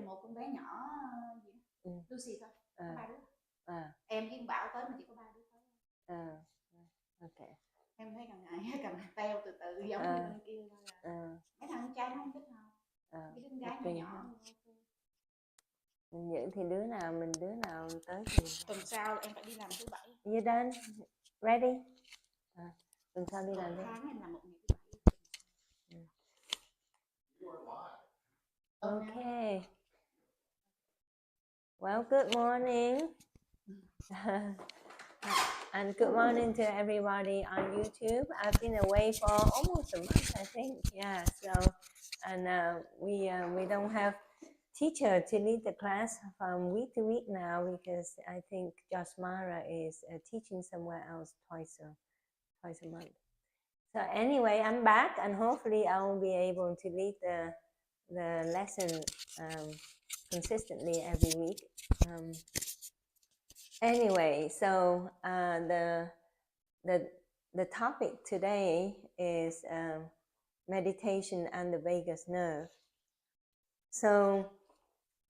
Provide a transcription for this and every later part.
một con bé nhỏ Lucy thôi, có 3 đứa. Em với Bảo tới mà chỉ có 3 đứa thôi. Ok. Em thấy càng ngày càng teo từ từ giống như bên kia thôi mấy thằng trai nó không thích nào. Cái đứa gái nhỏ nhỏ. Mình giữ thì đứa nào tới thì tuần sau em phải đi làm thứ Bảy. You done? Ready? Tuần sau đi làm đi. Tháng em làm một ngày thứ Bảy. Okay. Well, good morning. And good morning to everybody on YouTube. I've been away for almost a month, I think. Yeah. So, and we don't have teacher to lead the class from week to week now because I think Jasmara is teaching somewhere else twice a month. So anyway, I'm back and hopefully I will be able to lead the lesson consistently every week. Anyway, so the topic today is meditation and the vagus nerve. So,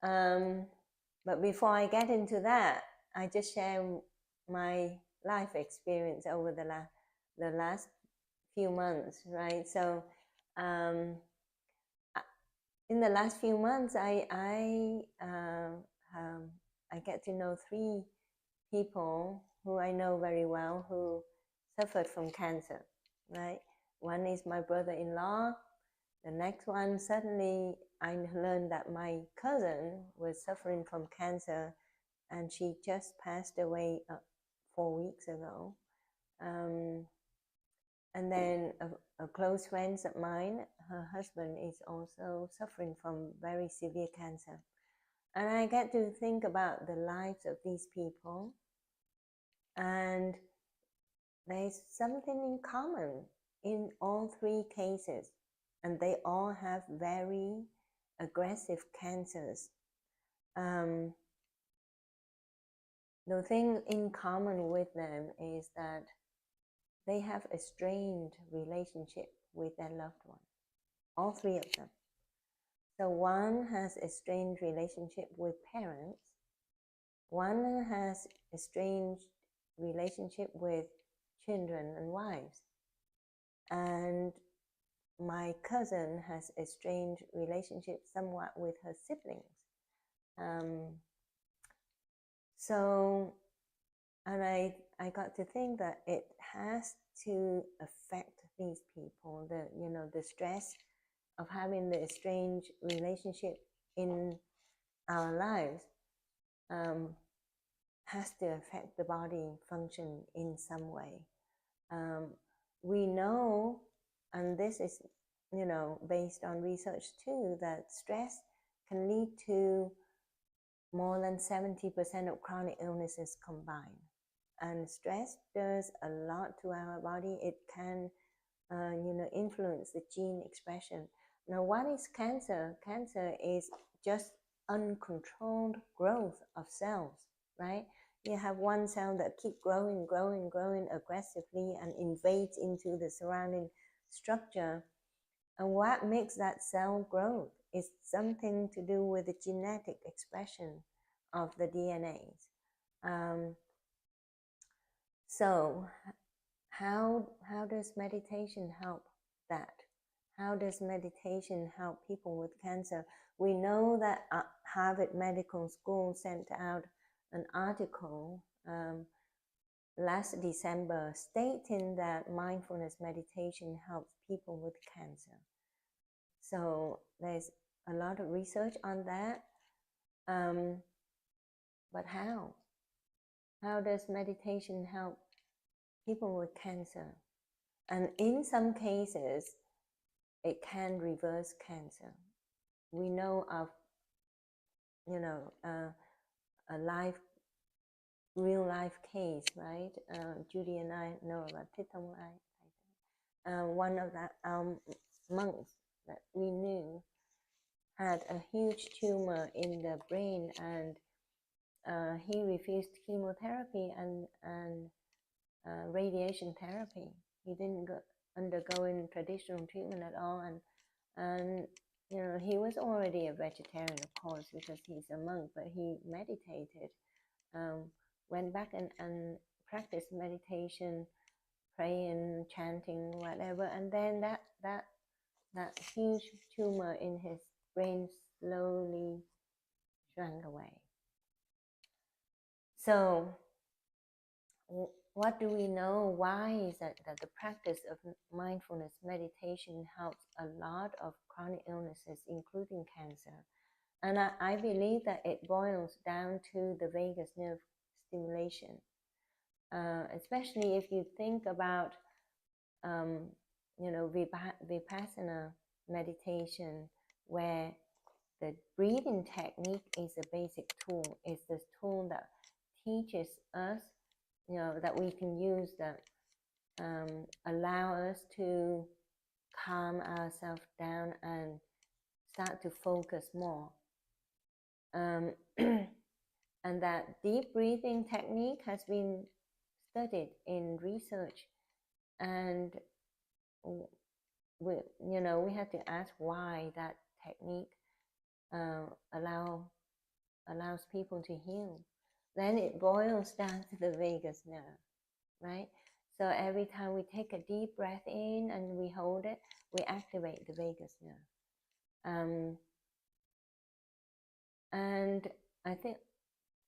but before I get into that, I just share my life experience over the last few months, right? So, in the last few months, I get to know 3 people who I know very well who suffered from cancer, right? One is my brother-in-law. The next one, suddenly I learned that my cousin was suffering from cancer and she just passed away 4 weeks ago. And then a close friend of mine, her husband is also suffering from very severe cancer. And I get to think about the lives of these people. And there's something in common in all 3 cases. And they all have very aggressive cancers. The thing in common with them is that they have a strained relationship with their loved one. All 3 of them. So one has a strained relationship with parents. One has a strained relationship with children and wives. And my cousin has a strange relationship somewhat with her siblings. And I got to think that it has to affect these people. The stress of having the strange relationship in our lives has to affect the body function in some way. We know, and this is based on research too, that stress can lead to more than 70% of chronic illnesses combined. And stress does a lot to our body. It can influence the gene expression. Now, what is cancer? Cancer is just uncontrolled growth of cells, right? You have one cell that keep growing aggressively and invades into the surrounding structure. And what makes that cell grow is something to do with the genetic expression of the DNAs. So how does meditation help that? How does meditation help people with cancer? We know that Harvard Medical School sent out an article last December stating that mindfulness meditation helps people with cancer. So there's a lot of research on that. But how? How does meditation help people with cancer? And in some cases, it can reverse cancer. We know of, a real life case, right? Judy and I know about Titong Lai. One of the monks that we knew had a huge tumor in the brain, and he refused chemotherapy and radiation therapy. He didn't undergo traditional treatment at all, and you know, he was already a vegetarian, of course, because he's a monk, but he meditated, went back and practiced meditation, praying, chanting, whatever, and then that huge tumor in his brain slowly shrank away. So what do we know? Why is that the practice of mindfulness meditation helps a lot of chronic illnesses, including cancer? And I believe that it boils down to the vagus nerve stimulation, especially if you think about, you know, Vipassana meditation, where the breathing technique is a basic tool. It's the tool that teaches us, you know, that we can use, that allow us to calm ourselves down and start to focus more. And that deep breathing technique has been studied in research, and we have to ask why that technique allows people to heal. Then it boils down to the vagus nerve, right? So every time we take a deep breath in and we hold it, we activate the vagus nerve. And I think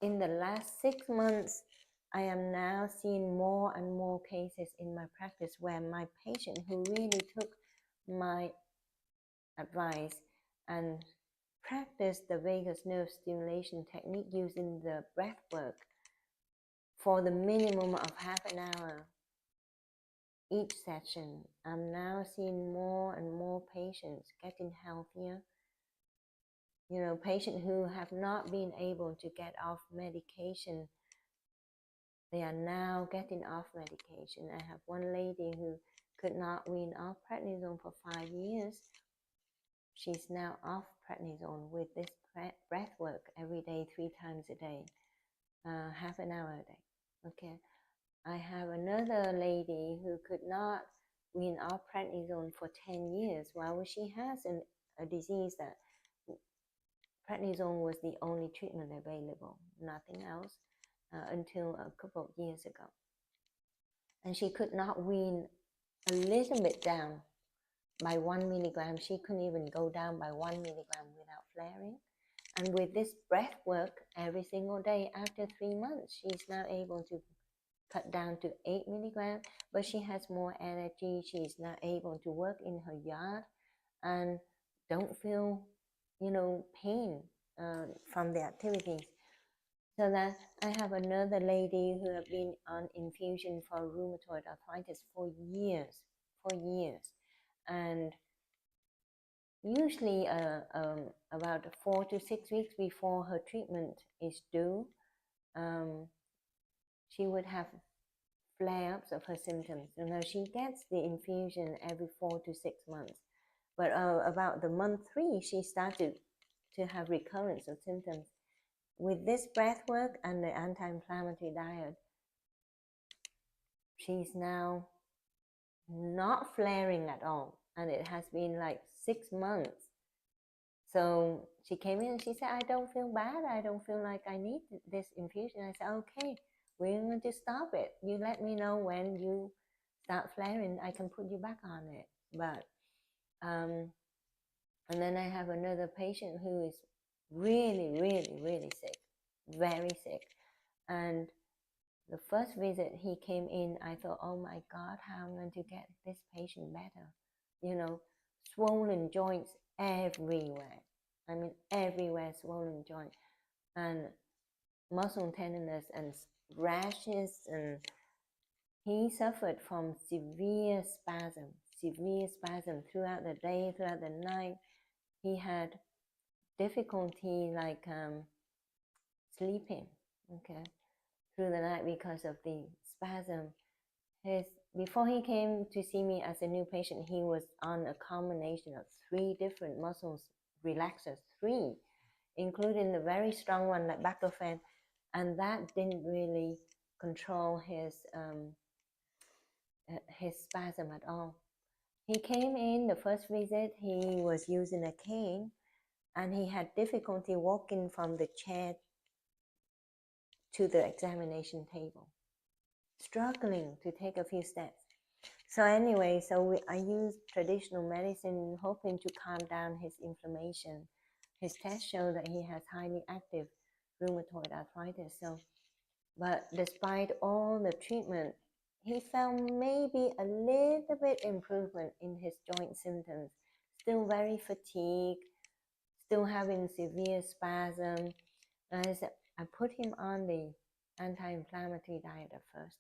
in the last 6 months, I am now seeing more and more cases in my practice where my patient who really took my advice and practiced the vagus nerve stimulation technique using the breath work for the minimum of half an hour each session. I'm now seeing more and more patients getting healthier. You know, patients who have not been able to get off medication, they are now getting off medication. I have one lady who could not wean off prednisone for 5 years. She's now off prednisone with this breath work every day, 3 times a day, half an hour a day. Okay. I have another lady who could not wean off prednisone for 10 years. Well, she has a disease that prednisone was the only treatment available, nothing else, until a couple of years ago. And she could not wean a little bit down by 1 milligram. She couldn't even go down by 1 milligram without flaring. And with this breath work every single day, after 3 months, she's now able to cut down to 8 milligrams, but she has more energy. She's now able to work in her yard and don't feel, you know, pain from the activities. So that I have another lady who have been on infusion for rheumatoid arthritis for years, and usually about 4 to 6 weeks before her treatment is due, she would have flare-ups of her symptoms. You know, she gets the infusion every 4 to 6 months, but about the month 3, she started to have recurrence of symptoms. With this breath work and the anti-inflammatory diet, she's now not flaring at all, and it has been like 6 months. So she came in and she said, I don't feel bad. I don't feel like I need this infusion. I said, okay, we're going to stop it. You let me know when you start flaring. I can put you back on it. But and then I have another patient who is really, really, really sick, very sick. And the first visit he came in, I thought, oh my God, how am I going to get this patient better? You know, swollen joints everywhere. I mean, everywhere swollen joint, and muscle tenderness and rashes, and he suffered from severe spasm throughout the day, throughout the night. He had difficulty like sleeping, okay, through the night because of the spasm. Before he came to see me as a new patient, he was on a combination of 3 different muscles relaxers, 3, including the very strong one like baclofen, and that didn't really control his spasm at all. He came in the first visit, he was using a cane and he had difficulty walking from the chair to the examination table, struggling to take a few steps. So anyway, I used traditional medicine hoping to calm down his inflammation. His tests show that he has highly active rheumatoid arthritis. But despite all the treatment, he felt maybe a little bit improvement in his joint symptoms. Still very fatigued, still having severe spasm. And I put him on the anti-inflammatory diet at first.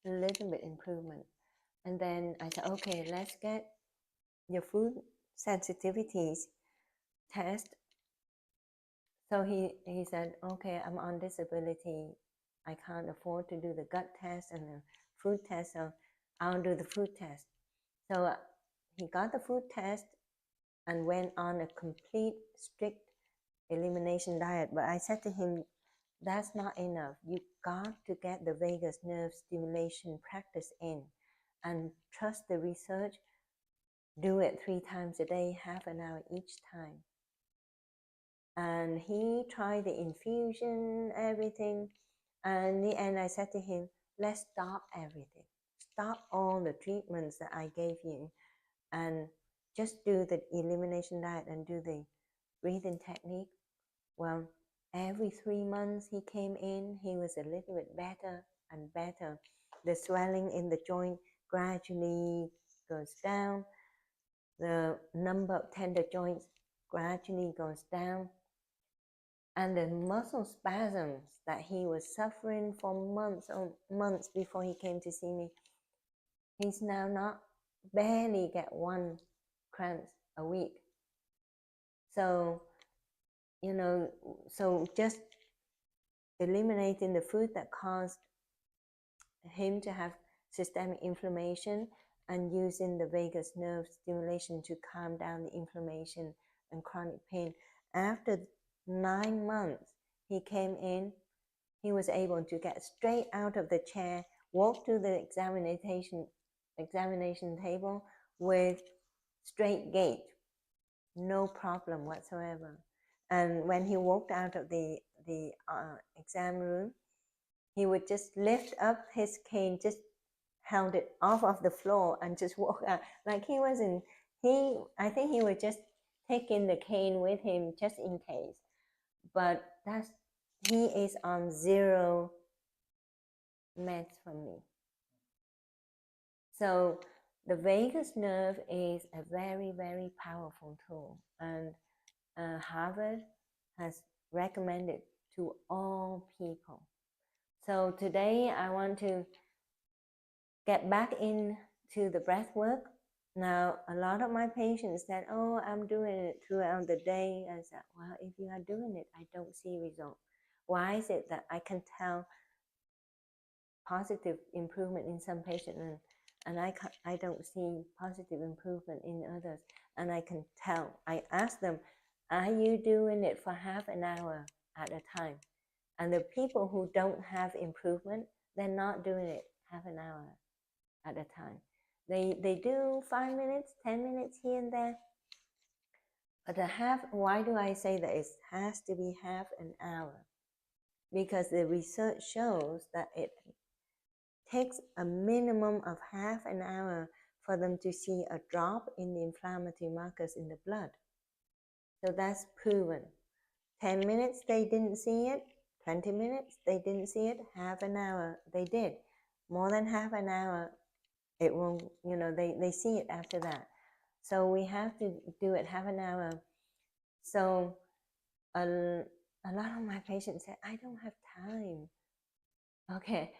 A little bit improvement. And then I said, okay, let's get your food sensitivities test. So he said, okay, I'm on disability. I can't afford to do the gut test and the food test, so I'll do the food test. So he got the food test and went on a complete strict elimination diet. But I said to him, that's not enough. You got to get the vagus nerve stimulation practice in and trust the research. Do it 3 times a day, half an hour each time. And he tried the infusion, everything. And in the end, I said to him, let's stop everything. Stop all the treatments that I gave you and just do the elimination diet and do the breathing technique. Well, every 3 months he came in, he was a little bit better and better. The swelling in the joint gradually goes down. The number of tender joints gradually goes down. And the muscle spasms that he was suffering for months before he came to see me, he's now barely get 1 cramp a week. So, so just eliminating the food that caused him to have systemic inflammation and using the vagus nerve stimulation to calm down the inflammation and chronic pain. After 9 months, he came in, he was able to get straight out of the chair, walk to the examination table with straight gait, no problem whatsoever. And when he walked out of the exam room, he would just lift up his cane, just held it off of the floor and just walk out. Like I think he was just taking the cane with him just in case. But he is on 0 meds from me. So the vagus nerve is a very, very powerful tool, and Harvard has recommended to all people. So today I want to get back into the breath work. Now, a lot of my patients said, oh, I'm doing it throughout the day. I said, well, if you are doing it, I don't see results. Why is it that I can tell positive improvement in some patients and I don't see positive improvement in others? And I can tell. I ask them, are you doing it for half an hour at a time? And the people who don't have improvement, they're not doing it half an hour at a time. They do 5 minutes, 10 minutes here and there. But why do I say that it has to be half an hour? Because the research shows that it takes a minimum of half an hour for them to see a drop in the inflammatory markers in the blood. So that's proven. 10 minutes, they didn't see it. 20 minutes, they didn't see it. Half an hour, they did. More than half an hour, it won't, they see it after that. So we have to do it half an hour. So a lot of my patients say, I don't have time. Okay,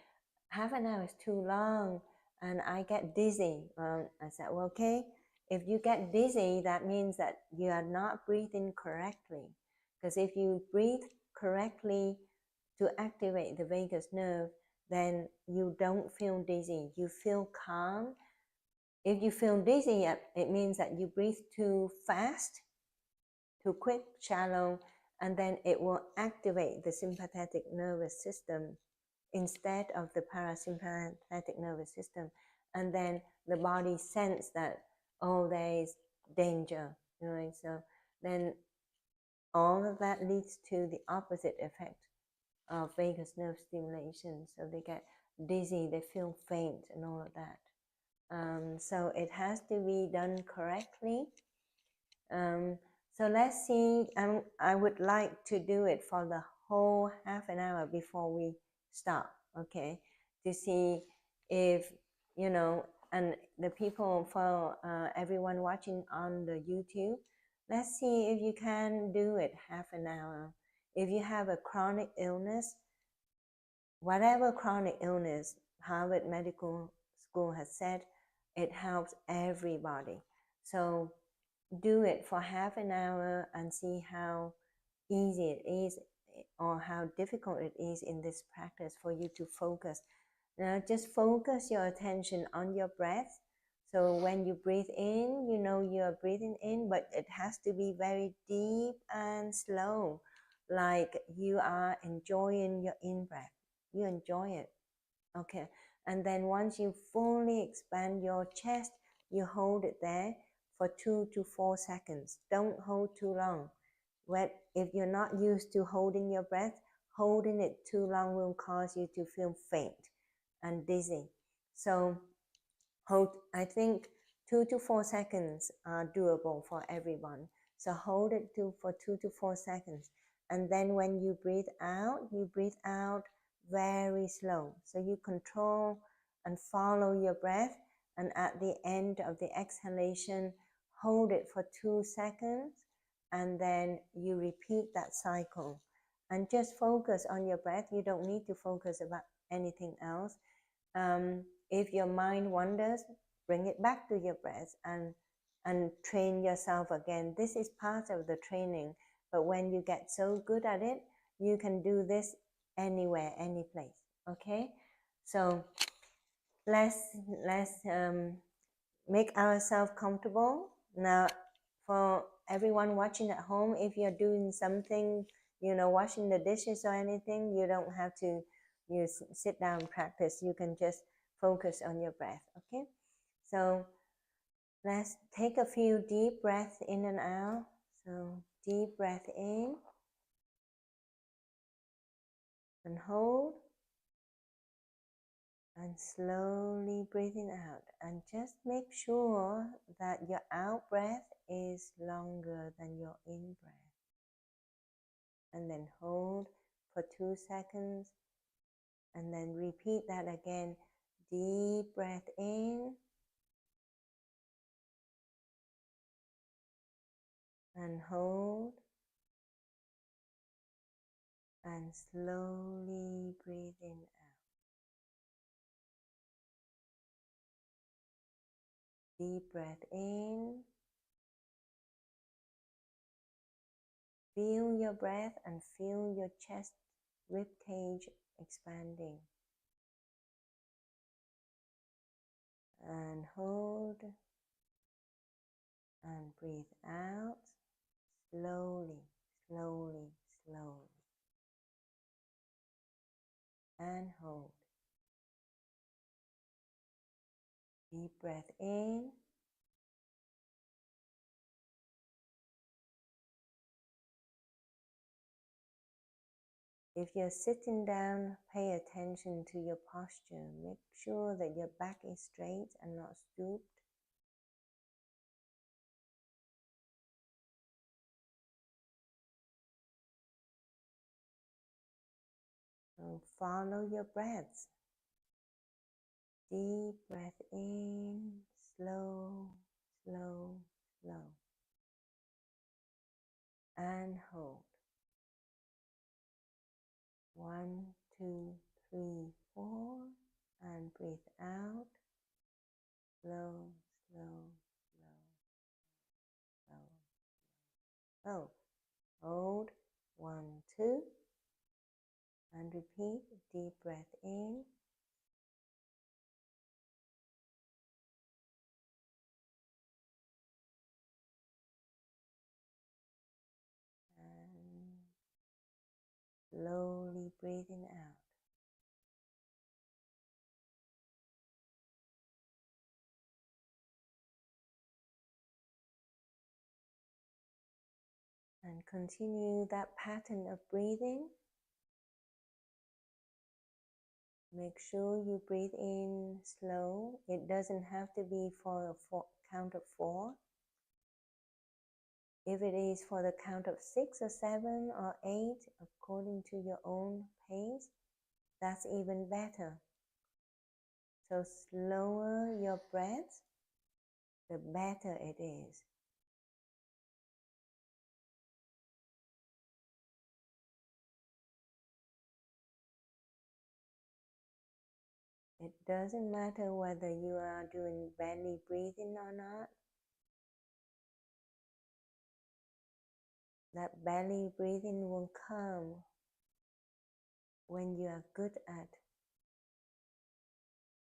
half an hour is too long and I get dizzy. I said, well, okay, if you get dizzy, that means that you are not breathing correctly. Because if you breathe correctly to activate the vagus nerve, then you don't feel dizzy. You feel calm. If you feel dizzy, it means that you breathe too fast, too quick, shallow, and then it will activate the sympathetic nervous system instead of the parasympathetic nervous system. and then the body sense that, oh, there is danger, right? So then all of that leads to the opposite effect of vagus nerve stimulation. So they get dizzy, they feel faint, and all of that. So it has to be done correctly. So let's see. I would like to do it for the whole half an hour before we stop, okay? To see if, you know, and the people, for everyone watching on the YouTube, let's see if you can do it half an hour. If you have a chronic illness, whatever chronic illness, Harvard Medical School has said, it helps everybody. So do it for half an hour and see how easy it is or how difficult it is in this practice for you to focus. Now just focus your attention on your breath. So when you breathe in, you know you're breathing in, but it has to be very deep and slow, like you are enjoying your in-breath. You enjoy it, okay? And then once you fully expand your chest, you hold it there for 2 to 4 seconds. Don't hold too long. If you're not used to holding your breath, holding it too long will cause you to feel faint and dizzy. So I think 2 to 4 seconds are doable for everyone. So hold it for 2 to 4 seconds. And then when you breathe out very slow. So you control and follow your breath. And at the end of the exhalation, hold it for 2 seconds. And then you repeat that cycle. And just focus on your breath. You don't need to focus about anything else. If your mind wanders, bring it back to your breath and train yourself again. This is part of the training. But when you get so good at it, you can do this anywhere, any place. Okay? So let's make ourselves comfortable. Now, for everyone watching at home, if you're doing something, you know, washing the dishes or anything, you don't have to sit down and practice. You can just focus on your breath, okay? So let's take a few deep breaths in and out. So deep breath in and hold, and slowly breathing out. And just make sure that your out breath is longer than your in breath. And then hold for 2 seconds. And then repeat that again. Deep breath in. And hold. And slowly breathing out. Deep breath in. Feel your breath and feel your chest, rib cage expanding. And hold. And breathe out. Slowly, slowly, slowly. And hold. Deep breath in. If you're sitting down, pay attention to your posture. Make sure that your back is straight and not stooped. So follow your breaths. Deep breath in, slow, slow, slow. And hold. 1, 2, 3, 4. And breathe out. Slow, slow, slow, slow, slow. Hold. 1, 2. And repeat. Deep breath in. And slowly breathing out. And continue that pattern of breathing. Make sure you breathe in slow. It doesn't have to be for a count of 4. If it is for the count of 6 or 7 or 8, according to your own pace, that's even better. So slower your breath, the better it is. It doesn't matter whether you are doing belly breathing or not. That belly breathing will come when you are good at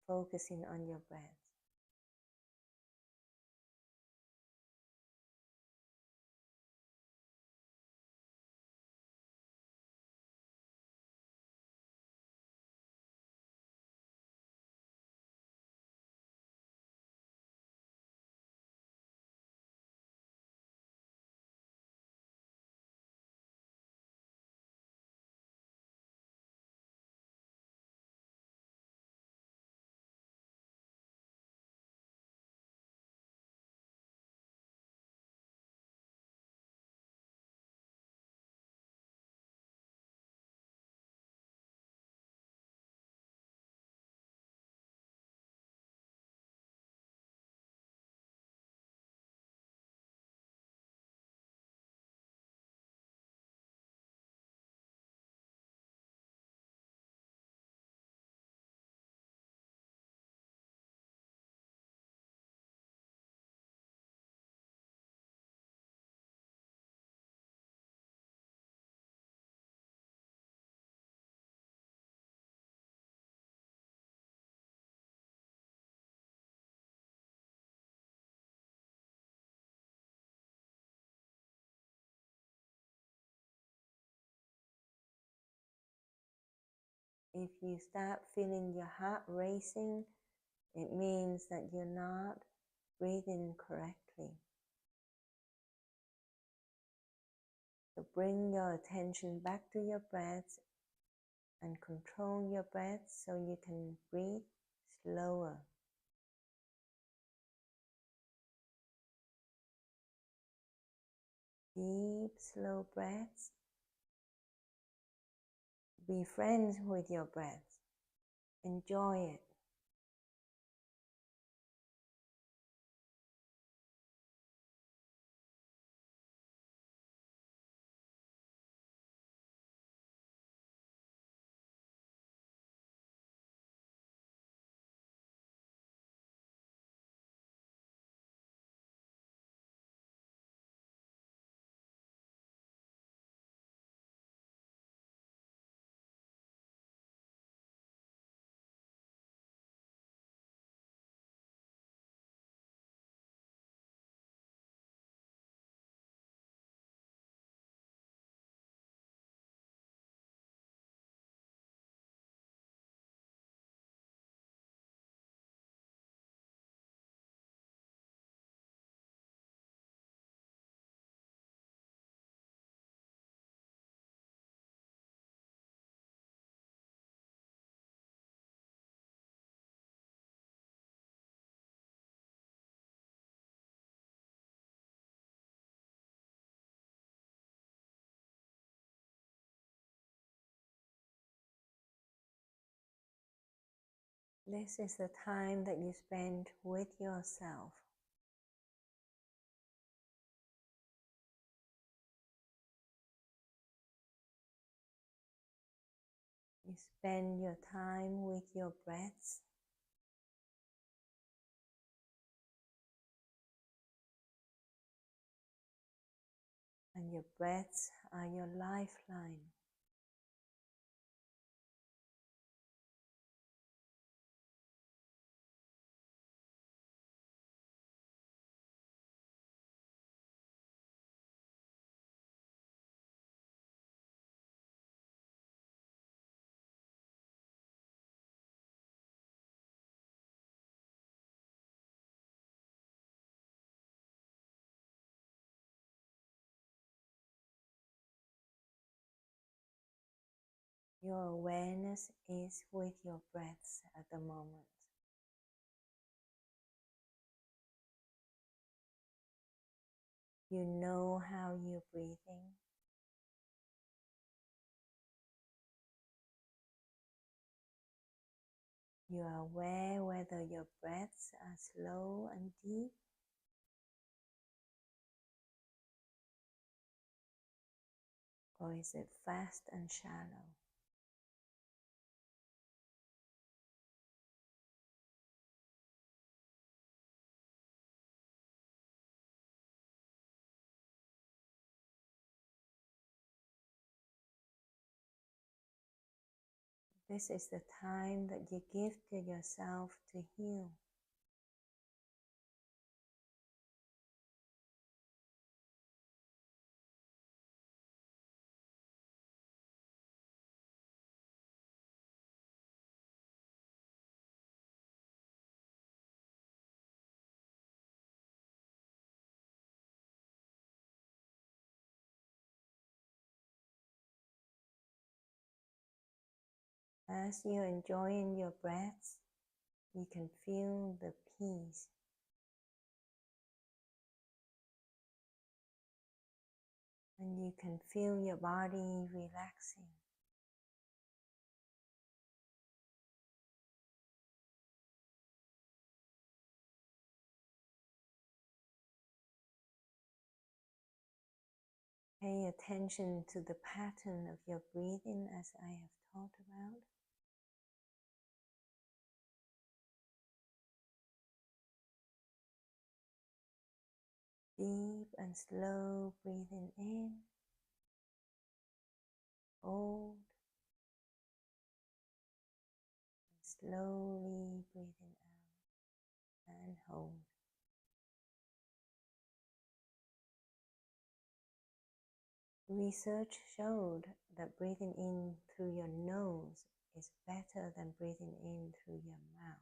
focusing on your breath. If you start feeling your heart racing, it means that you're not breathing correctly. So bring your attention back to your breath and control your breath so you can breathe slower. Deep, slow breaths. Be friends with your breath. Enjoy it. This is the time that you spend with yourself. You spend your time with your breaths. And your breaths are your lifeline. Your awareness is with your breaths at the moment. You know how you're breathing. You are aware whether your breaths are slow and deep, or is it fast and shallow? This is the time that you give to yourself to heal. As you're enjoying your breaths, you can feel the peace. And you can feel your body relaxing. Pay attention to the pattern of your breathing as I have talked about. Deep and slow breathing in, hold, and slowly breathing out and hold. Research showed that breathing in through your nose is better than breathing in through your mouth.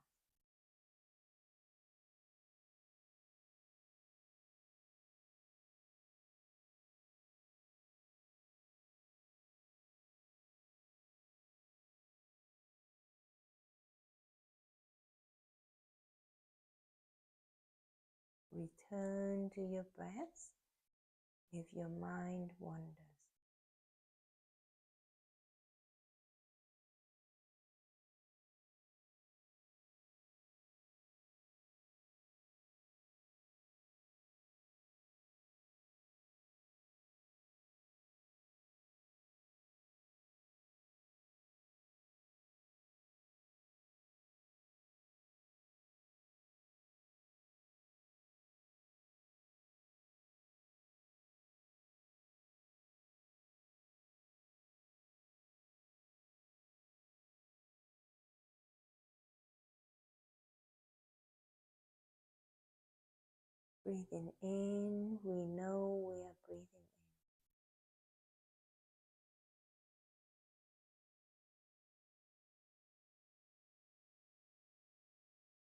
Return to your breaths if your mind wanders. Breathing in, we know we are breathing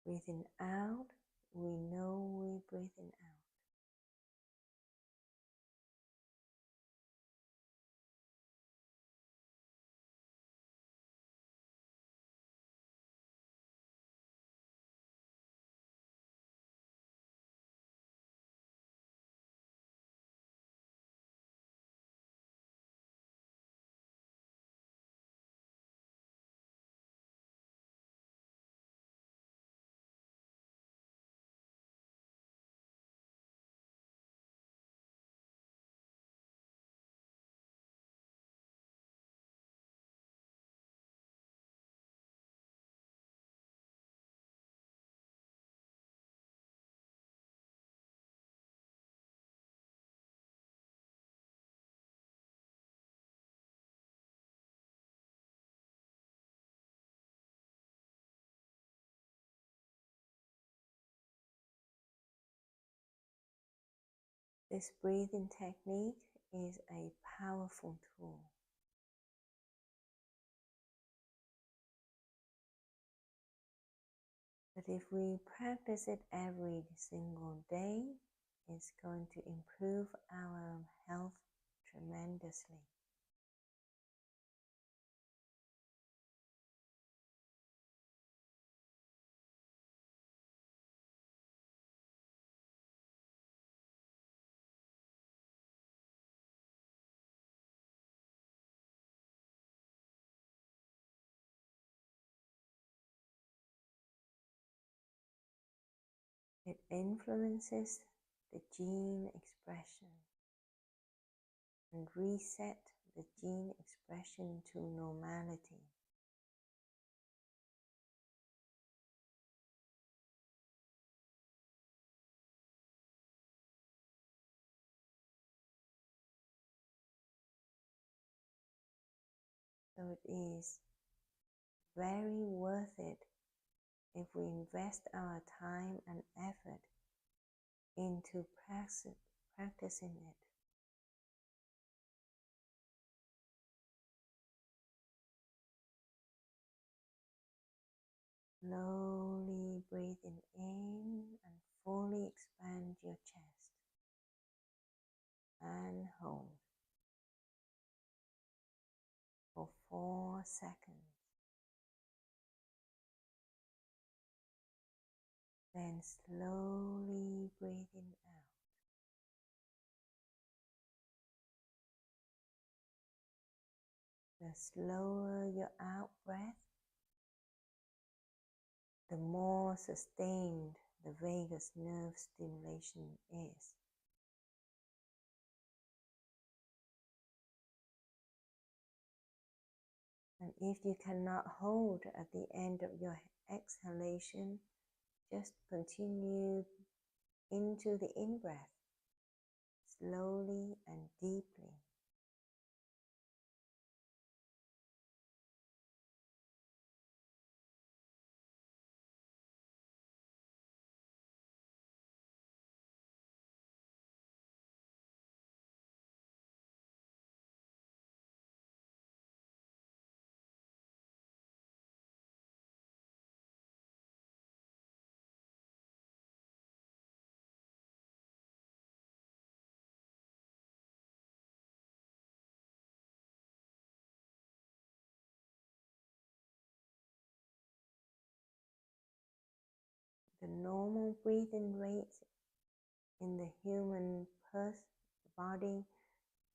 in. Breathing out, we know we're breathing out. This breathing technique is a powerful tool. But if we practice it every single day, it's going to improve our health tremendously. It influences the gene expression and reset the gene expression to normality. So it is very worth it if we invest our time and effort into practicing it. Slowly breathing in and fully expand your chest and hold for 4 seconds. Then slowly breathing out. The slower your out breath, the more sustained the vagus nerve stimulation is. And if you cannot hold at the end of your exhalation, just continue into the in-breath, slowly and deeply. The normal breathing rate in the human body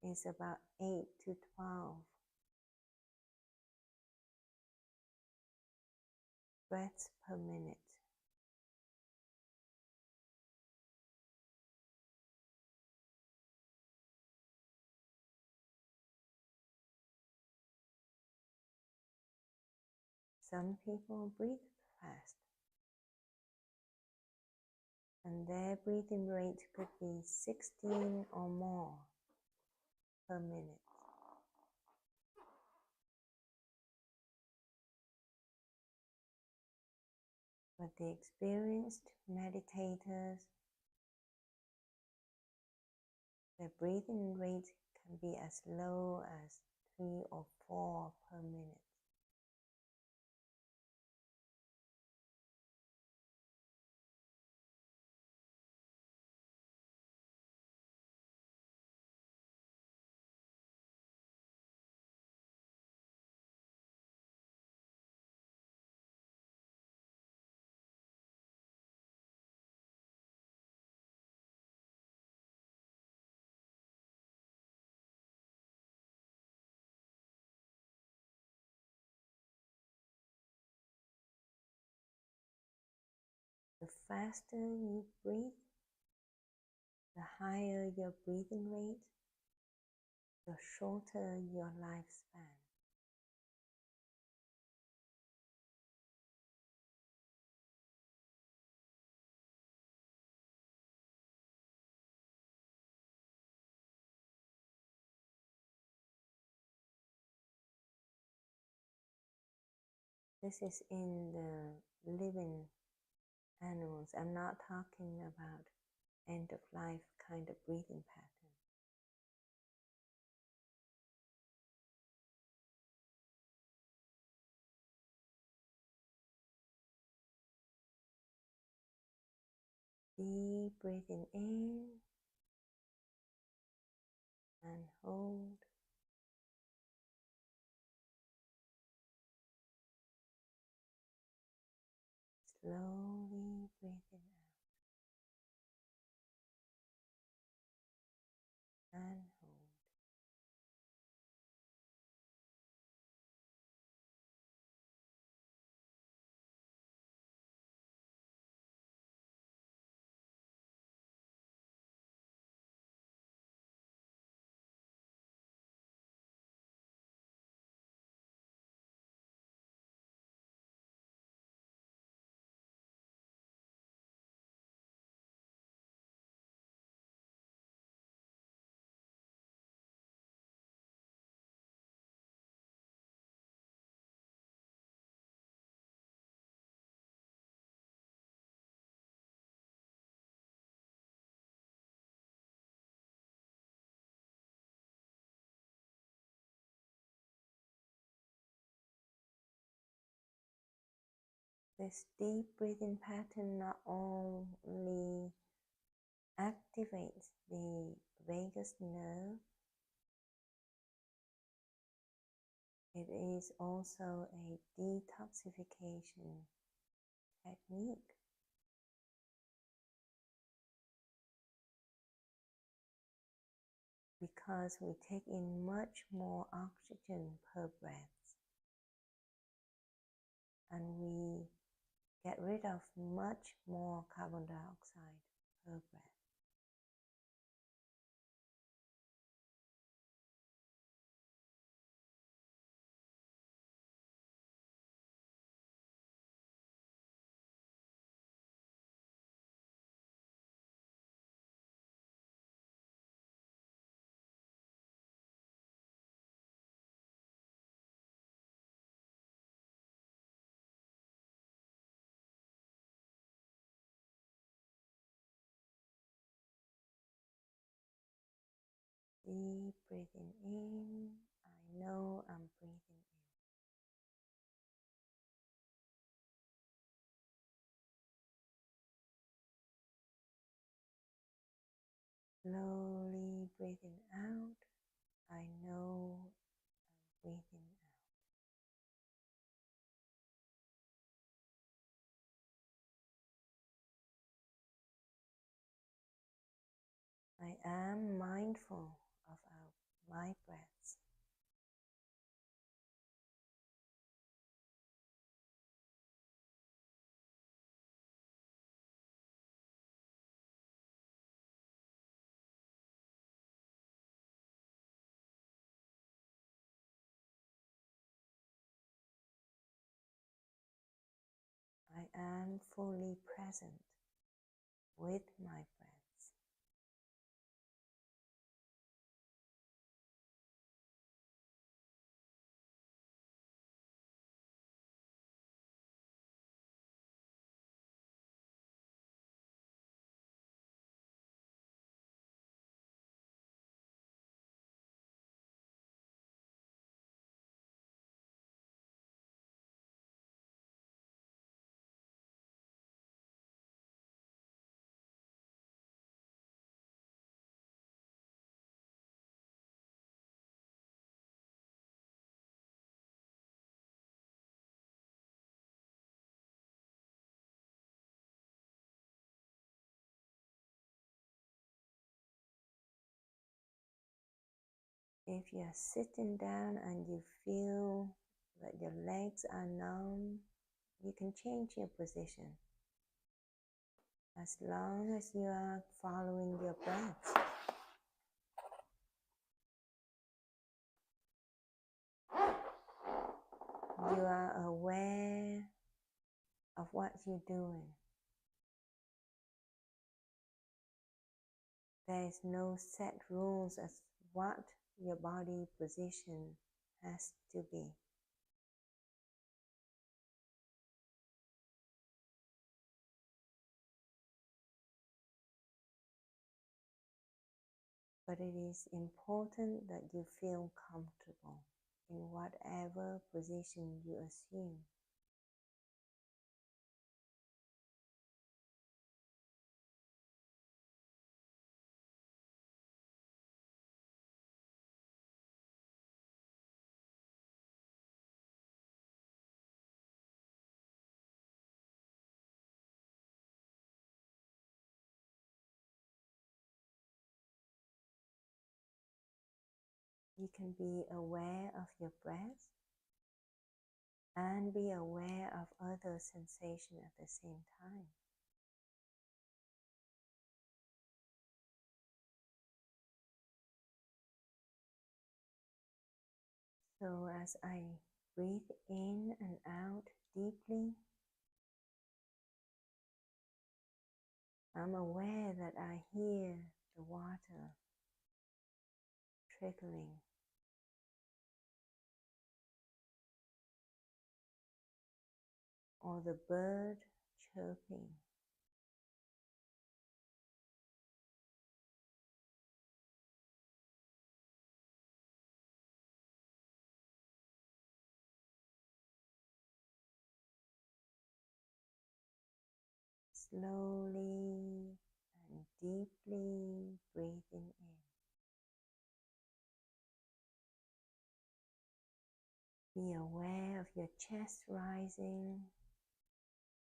is about 8 to 12 breaths per minute. Some people breathe fast, and their breathing rate could be 16 or more per minute. But the experienced meditators, their breathing rate can be as low as 3 or 4 per minute. The faster you breathe, the higher your breathing rate, the shorter your lifespan. This is in the living animals. I'm not talking about end-of-life kind of breathing pattern. Deep breathing in and hold. Slowly breathing out and hold. This deep breathing pattern not only activates the vagus nerve, it is also a detoxification technique. Because we take in much more oxygen per breath, and we get rid of much more carbon dioxide per breath. Deep breathing in, I know I'm breathing in. Slowly breathing out, I know I'm breathing out. I am mindful of my breaths. I am fully present with my breaths. If you're sitting down and you feel that your legs are numb, you can change your position as long as you are following your breath. You are aware of what you're doing. There is no set rules as what your body position has to be. But it is important that you feel comfortable in whatever position you assume. You can be aware of your breath and be aware of other sensations at the same time. So as I breathe in and out deeply, I'm aware that I hear the water trickling. Or the bird chirping. slowly and deeply breathing in. Be aware of your chest rising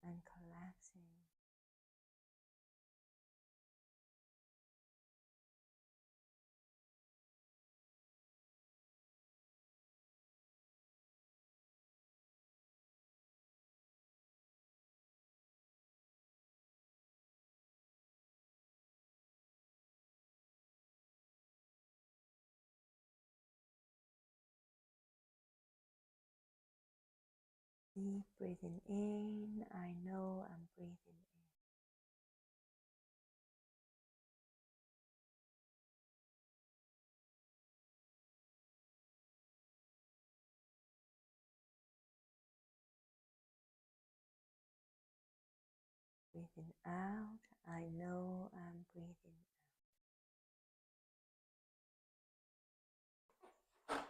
and collapsing. Deep breathing in, I know I'm breathing in. Breathing out, I know I'm breathing out.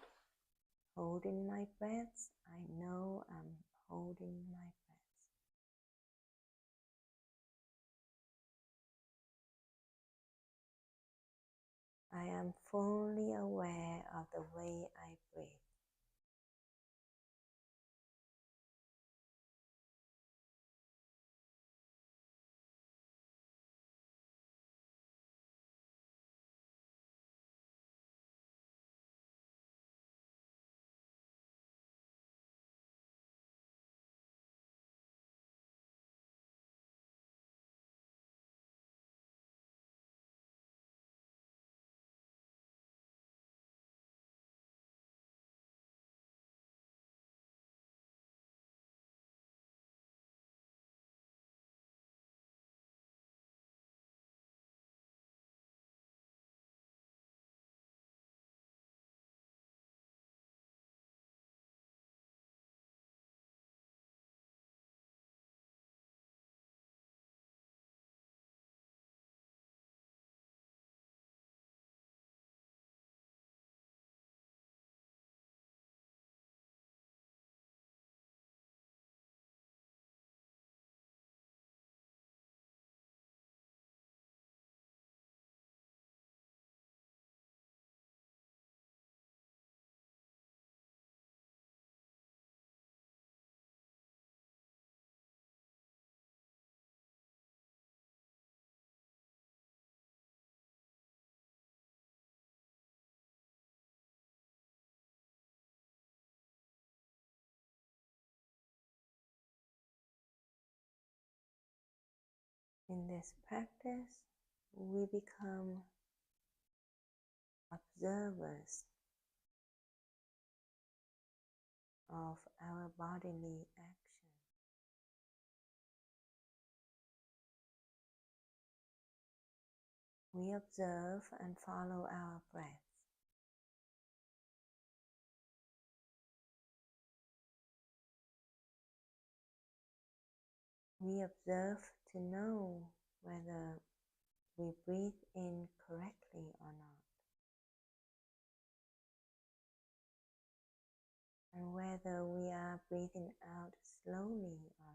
Holding my breaths, I know I'm holding my breaths. I am fully aware of the way I breathe. In this practice, we become observers of our bodily action. We observe and follow our breath. We observe to know whether we breathe in correctly or not, and whether we are breathing out slowly or not.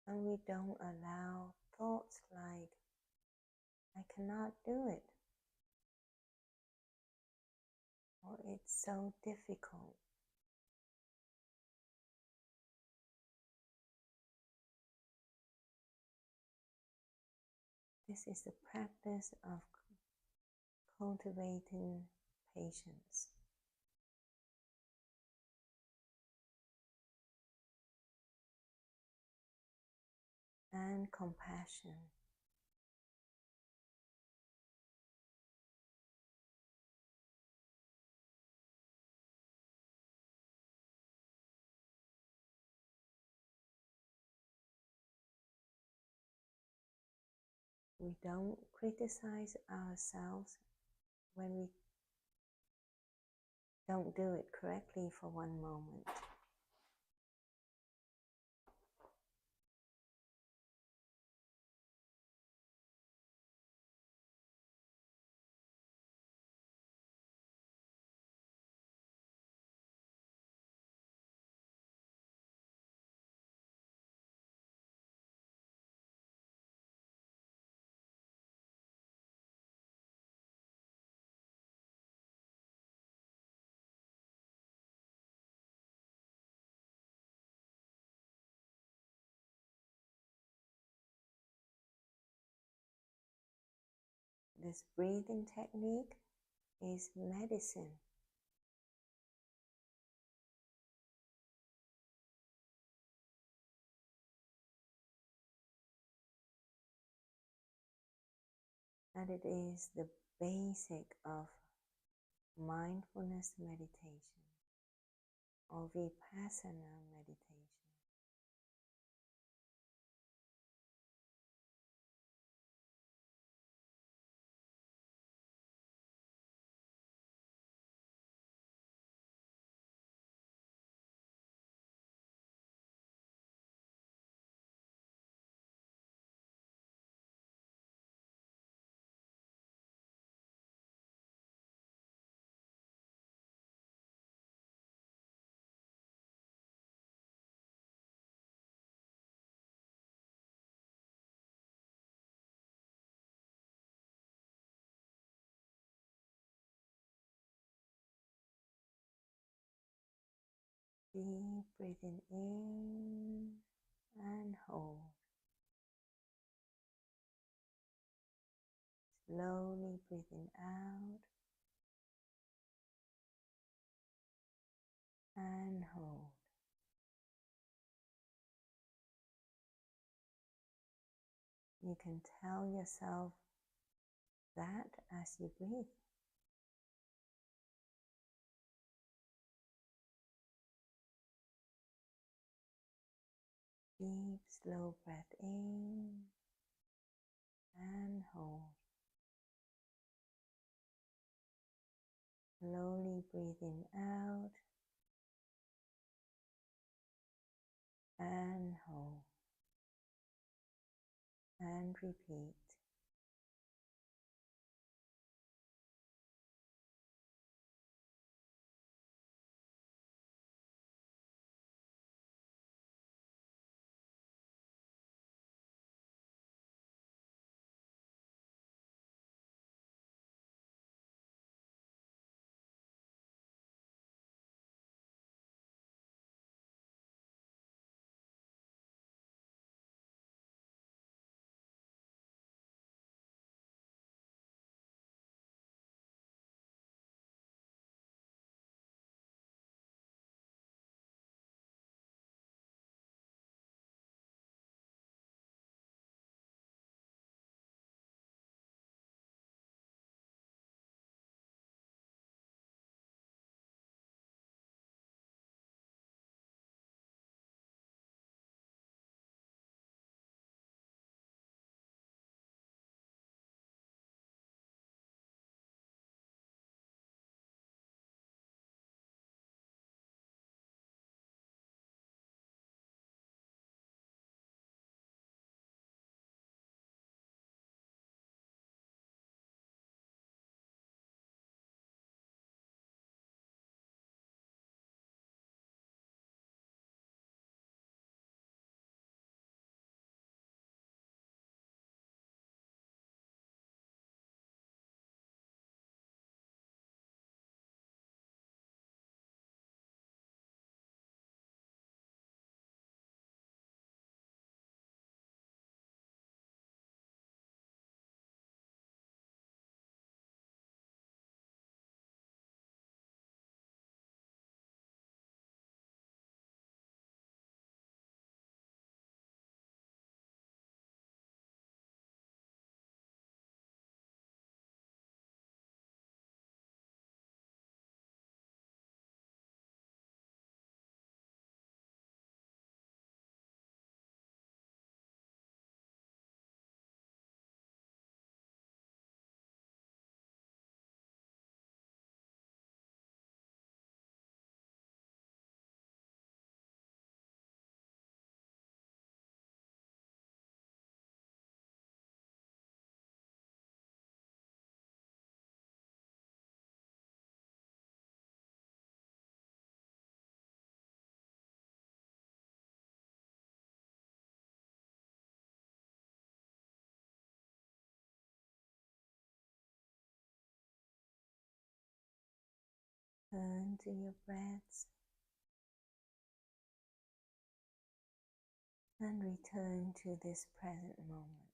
And we don't allow thoughts like, I cannot do it, or it's so difficult. This is the practice of cultivating patience and compassion. We don't criticize ourselves when we don't do it correctly for one moment. this breathing technique is medicine. And it is the basic of mindfulness meditation or vipassana meditation. Deep breathing in and hold. Slowly breathing out and hold. You can tell yourself that as you breathe. Deep, slow breath in and hold. Slowly breathing out and hold. And repeat. Turn to your breaths and return to this present moment.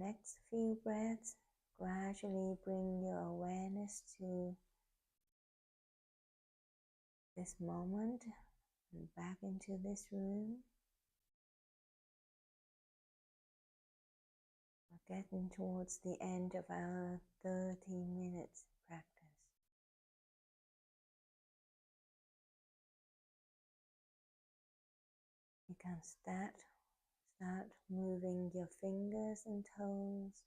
next few breaths, gradually bring your awareness to this moment and back into this room. We're getting towards the end of our 30 minutes practice. You can start moving your fingers and toes.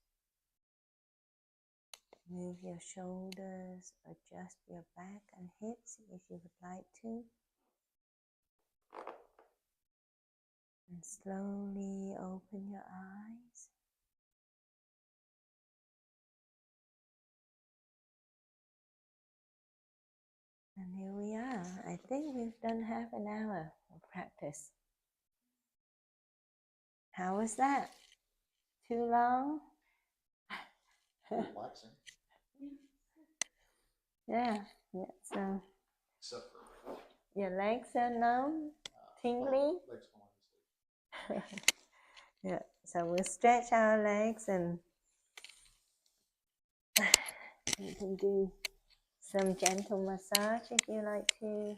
Move your shoulders, adjust your back and hips if you would like to. And slowly open your eyes. And here we are. I think we've done half an hour of practice. How was that? Too long? Relaxing. Yeah. So Except for your legs are numb, tingly. Legs going to sleep. Yeah. So we'll stretch our legs and you can do some gentle massage if you like to.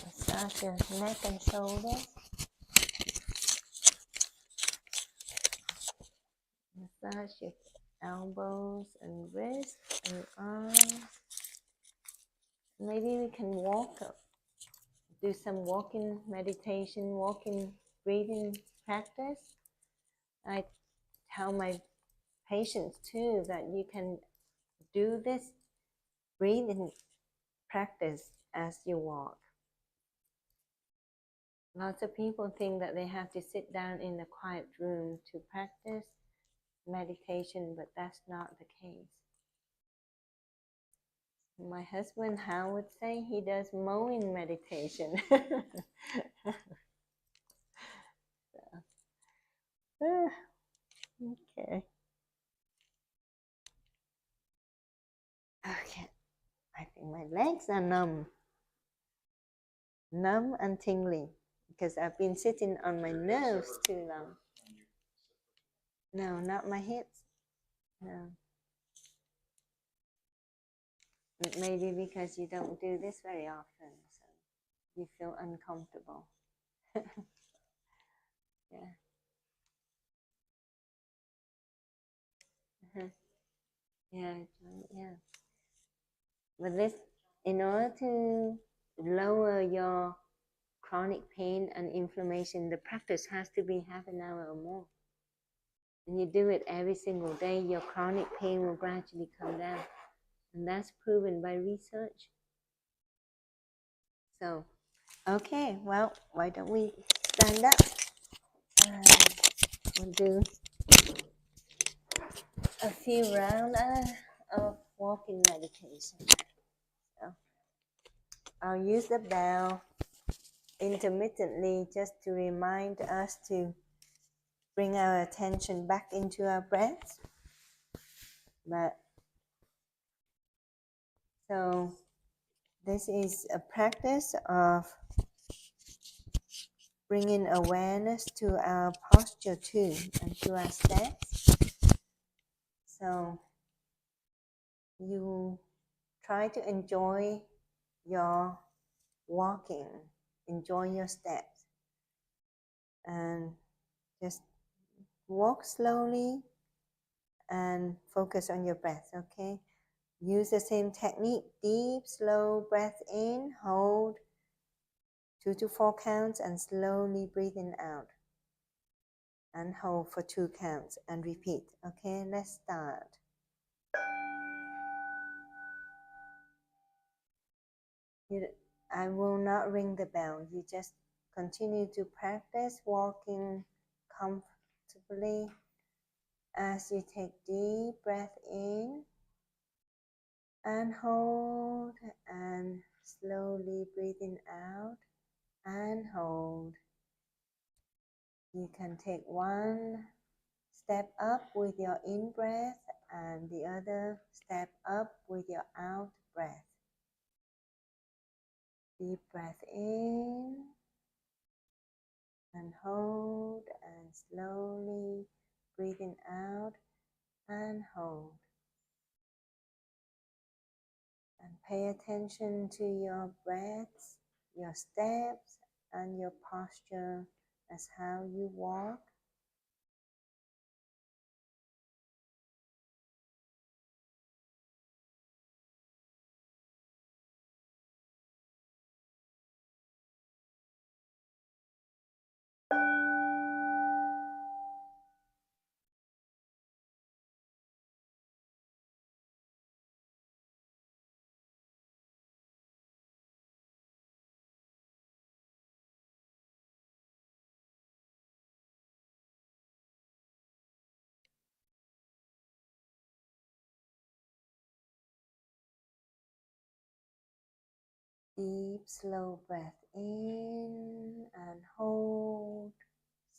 Massage your neck and shoulders. Massage your elbows and wrists and arms. Maybe we can walk up. Do some walking meditation, walking breathing practice. I tell my patients too that you can do this breathing practice as you walk. Lots of people think that they have to sit down in a quiet room to practice meditation, but that's not the case. My husband, Hal, would say he does mowing meditation. Okay. Okay. I think my legs are numb and tingly because I've been sitting on my nerves too long. No, not my hips. No. Maybe because you don't do this very often, so you feel uncomfortable. Yeah. Yeah. But this, in order to lower your chronic pain and inflammation, the practice has to be half an hour or more. And you do it every single day, your chronic pain will gradually come down. And that's proven by research. So, okay, well, why don't we stand up? We'll do a few rounds of walking meditation. So, I'll use the bell intermittently just to remind us to bring our attention back into our breath. So this is a practice of bringing awareness to our posture too and to our steps. So you try to enjoy your walking, enjoy your steps, and just walk slowly and focus on your breath, okay? Use the same technique, deep, slow breath in, hold 2 to 4 counts and slowly breathing out. And hold for 2 counts and repeat, okay? Let's start. I will not ring the bell. You just continue to practice walking comfortably as you take deep breath in and hold and slowly breathing out and hold. You can take one step up with your in breath and the other step up with your out breath. Deep breath in and hold, and slowly breathing out and hold. And pay attention to your breaths, your steps, and your posture as how you walk. Deep, slow breath in and hold.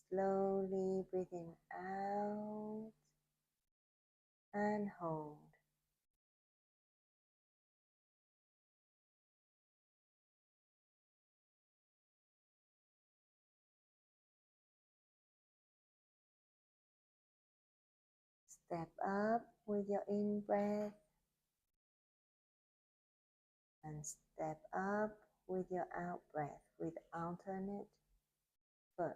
Slowly breathing out and hold. Step up with your in-breath and step up with your out-breath with alternate foot.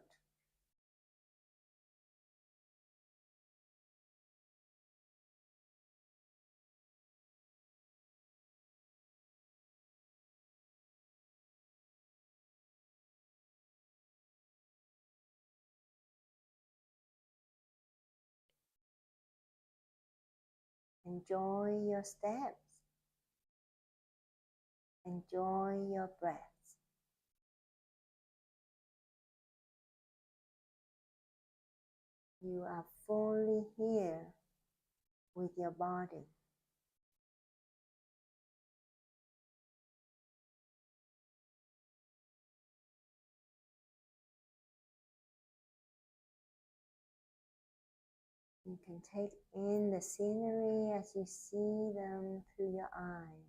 Enjoy your steps. Enjoy your breaths. You are fully here with your body. You can take in the scenery as you see them through your eyes.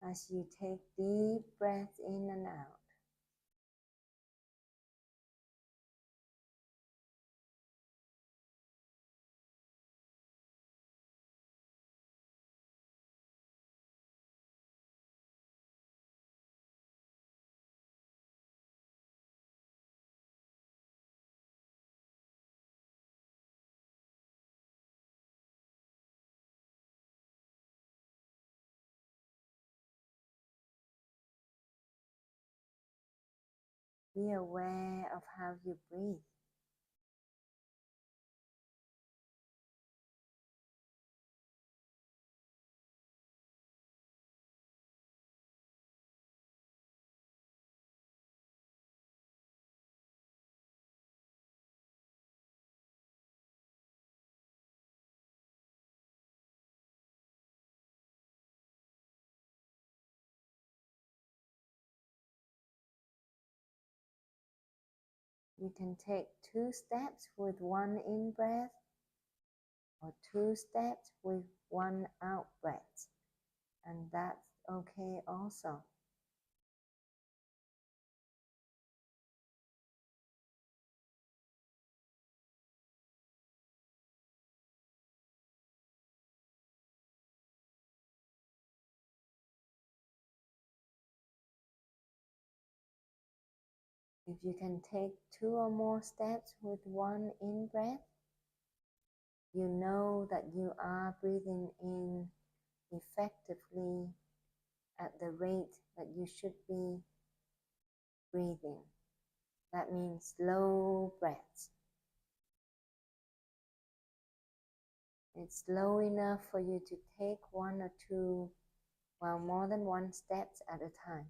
As you take deep breaths in and out. Be aware of how you breathe. You can take 2 steps with 1 in-breath or 2 steps with 1 out-breath, and that's okay also. If you can take 2 or more steps with 1 in-breath, you know that you are breathing in effectively at the rate that you should be breathing. That means slow breaths. It's slow enough for you to take 1 or 2, well, more than 1 steps at a time.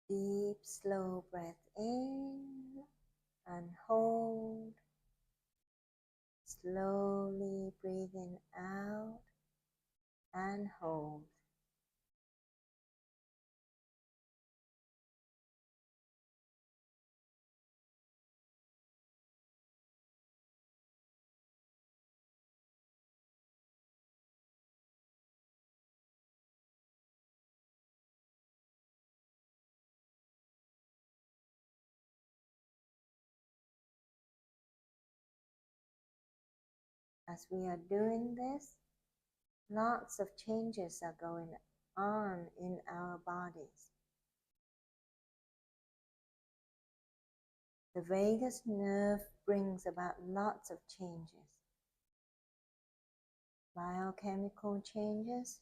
Deep, slow breath in and hold. Slowly breathing out and hold. As we are doing this, lots of changes are going on in our bodies. The vagus nerve brings about lots of changes. Biochemical changes,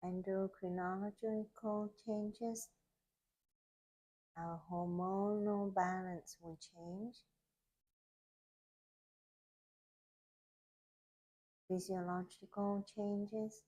endocrinological changes, our hormonal balance will change. Physiological changes,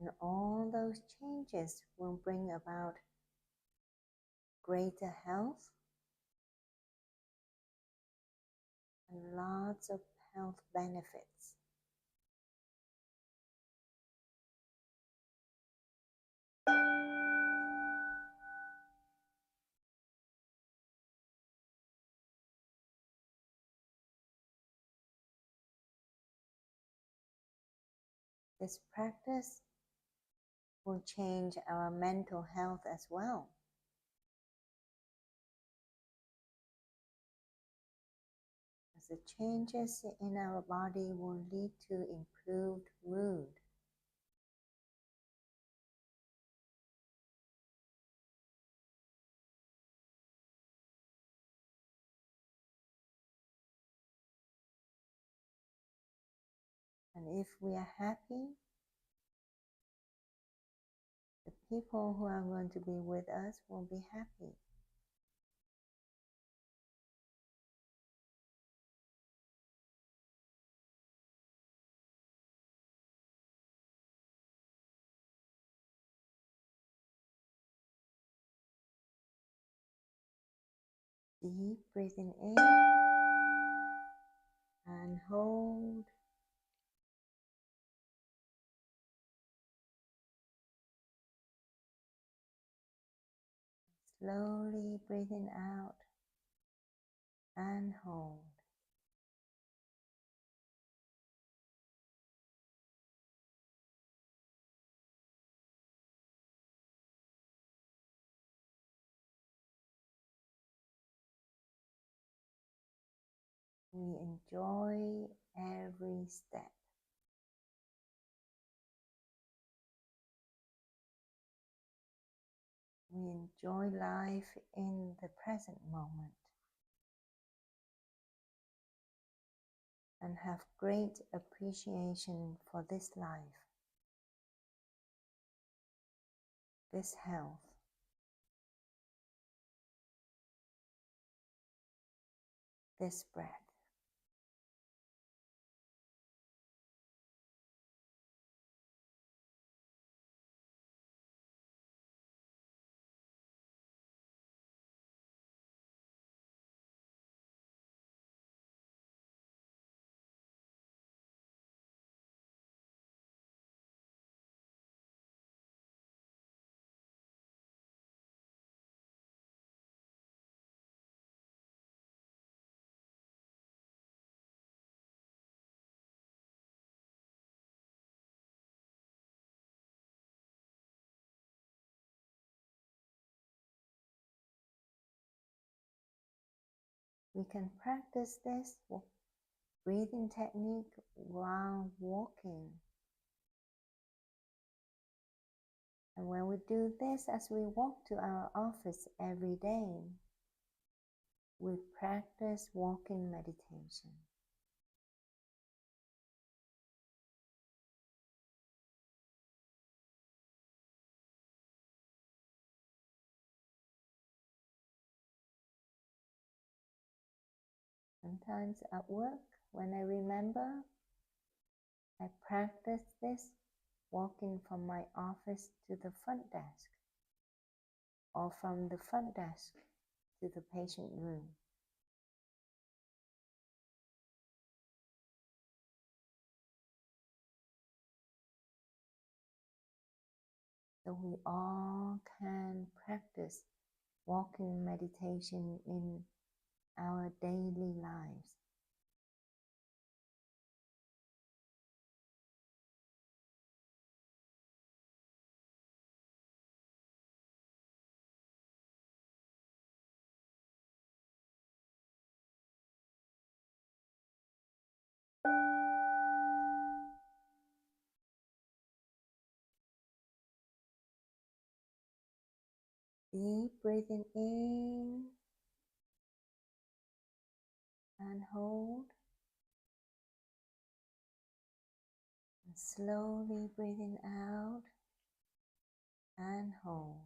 and all those changes will bring about greater health and lots of health benefits. This practice will change our mental health as well. As the changes in our body will lead to improved mood. And if we are happy, the people who are going to be with us will be happy. Deep breathing in and hold. Slowly breathing out and hold. We enjoy every step. We enjoy life in the present moment and have great appreciation for this life, this health. This breath. We can practice this breathing technique while walking. And when we do this as we walk to our office every day, we practice walking meditation. Sometimes at work, when I remember, I practice this walking from my office to the front desk, or from the front desk to the patient room. So we all can practice walking meditation in our daily lives. Deep breathing in and hold, and slowly breathing out and hold.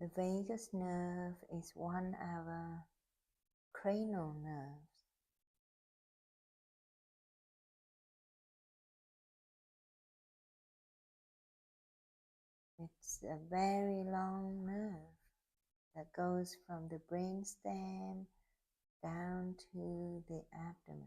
The vagus nerve is one of our cranial nerves. It's a very long nerve that goes from the brainstem down to the abdomen.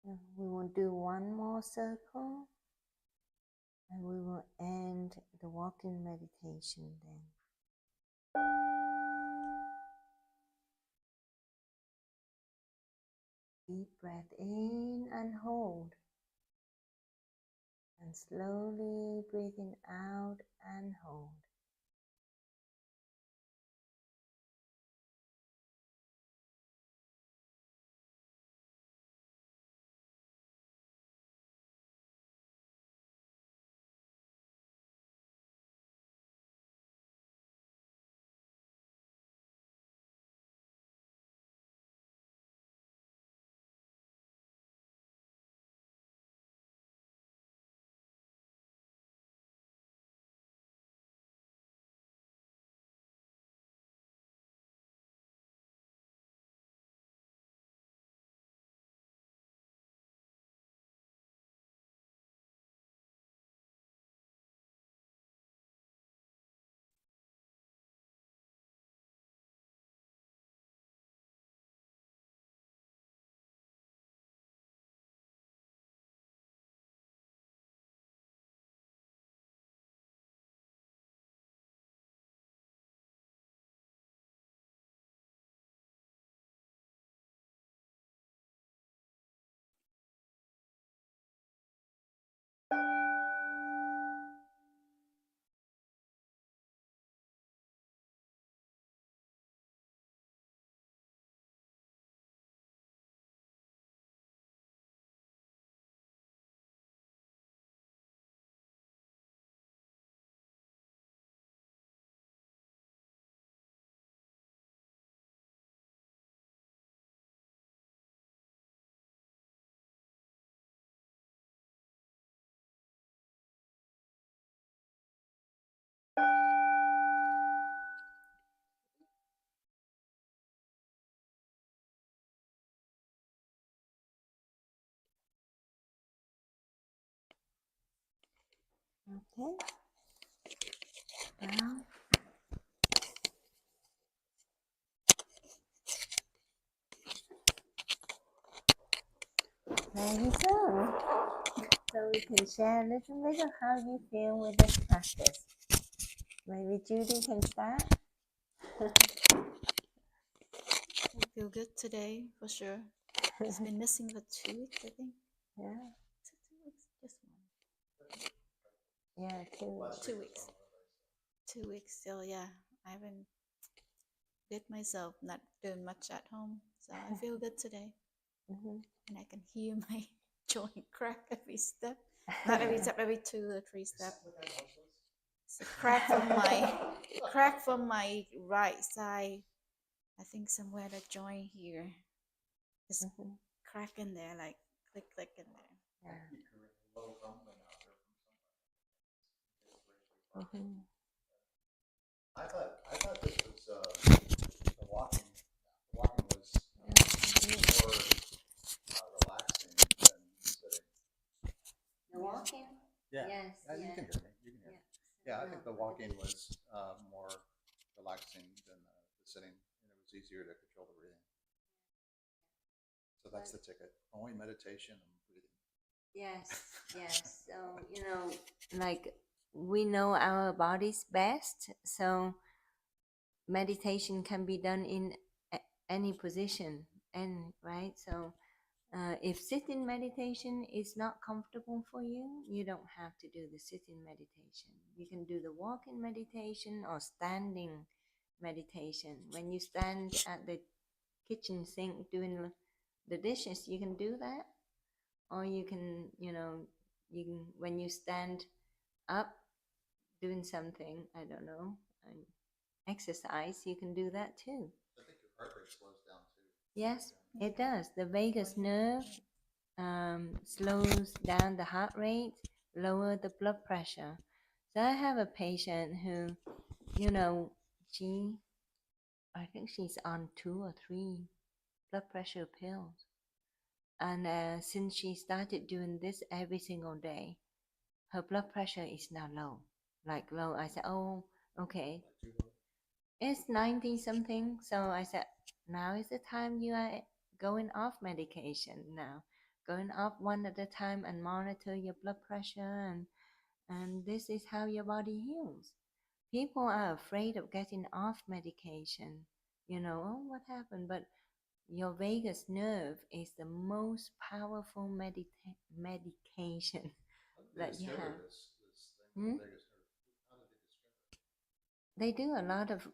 We will do one more circle and we will end the walking meditation then. Deep breath in and hold, and slowly breathing out and hold. Okay. Now, there you go. So we can share a little bit of how you feel with this practice. Maybe Judy can start. I feel good today for sure. It's been missing for 2 weeks, I think. Yeah. Is it 2 weeks? Just one. Yeah, 2 weeks. 2 weeks still, yeah. I haven't did myself, not doing much at home. So I feel good today. Mm-hmm. And I can hear my joint crack every step. Not every step, every 2 or 3 steps. It's a crack from my right side. I think somewhere the joint here is cracking there, like click in there. Mm-hmm. I thought this was the walking. The walking was more relaxing than sitting. The walking? Yeah. Yes. You can hear me. You can hear me. Yeah, I think the walking was more relaxing than the sitting, and it was easier to control the breathing. So that's the ticket. Only meditation and breathing. Yes. So, like we know our bodies best, so meditation can be done in any position, and right. So, if sitting meditation is not comfortable for you, you don't have to do the sitting meditation. You can do the walking meditation or standing meditation. When you stand at the kitchen sink doing the dishes, you can do that. Or you can, when you stand up doing something, I don't know, exercise, you can do that too. I think your heart rate slows down too. Yes, it does. The vagus nerve slows down the heart rate, lower the blood pressure. So I have a patient who, I think she's on 2 or 3 blood pressure pills. And since she started doing this every single day, her blood pressure is now low. Like low. I said, oh, okay. It's 90 something. So I said, now is the time you are going off medication now. Going off one at a time and monitor your blood pressure, and this is how your body heals. People are afraid of getting off medication. Oh, what happened? But your vagus nerve is the most powerful medication that you have. This thing, the vagus nerve. How did they discover it? They do a lot of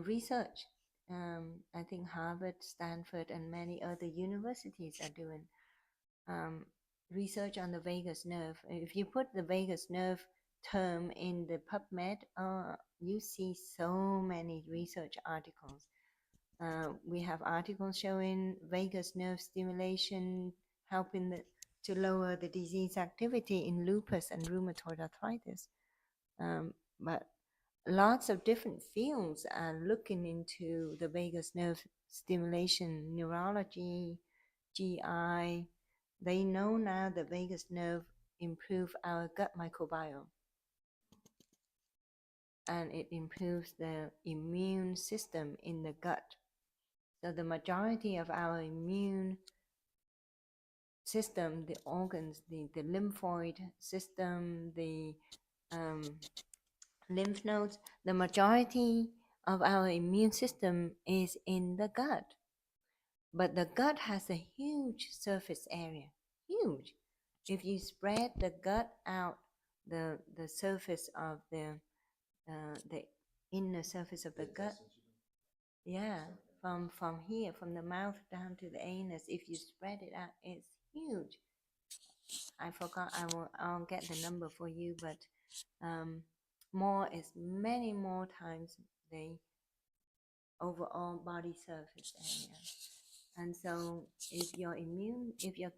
research. I think Harvard, Stanford, and many other universities are doing research on the vagus nerve. If you put the vagus nerve term in the PubMed, you see so many research articles. We have articles showing vagus nerve stimulation helping to lower the disease activity in lupus and rheumatoid arthritis. But lots of different fields are looking into the vagus nerve stimulation, neurology, GI. They know now the vagus nerve improve our gut microbiome, and it improves the immune system in the gut. So the majority of our immune system, the organs, the lymphoid system, the lymph nodes, the majority of our immune system is in the gut. But the gut has a huge surface area, huge. If you spread the gut out, the surface of the inner surface of the gut, yeah, from here, from the mouth down to the anus, if you spread it out, it's huge. I forgot. I'll get the number for you, but more is many more times the overall body surface area. And so if your